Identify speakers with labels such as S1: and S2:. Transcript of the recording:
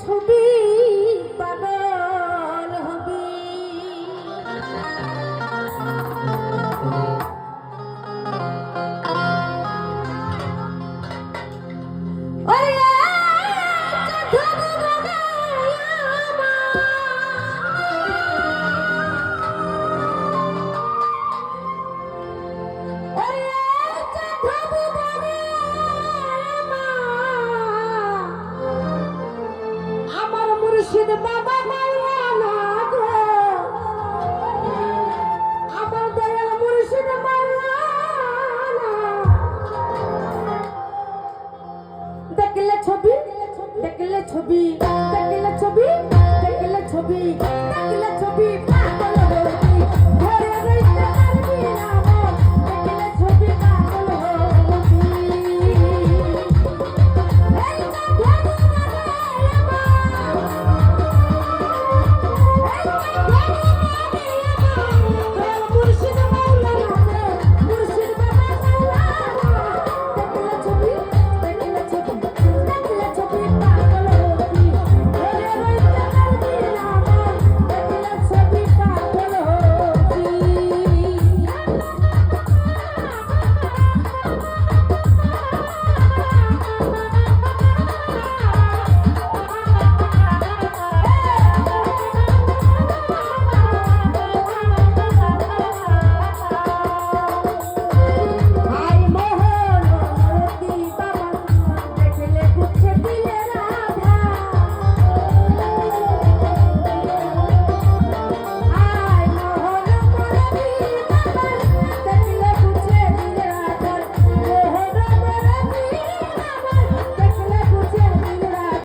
S1: ছবি পাগল হবি মুর্শিদ বাবা মাওলানা গো আমার দয়াল মুর্শিদ মাওলানা দেখলে ছবি দেখলে ছবি দেখলে ছবি দেখলে ছবি দেখলে ছবি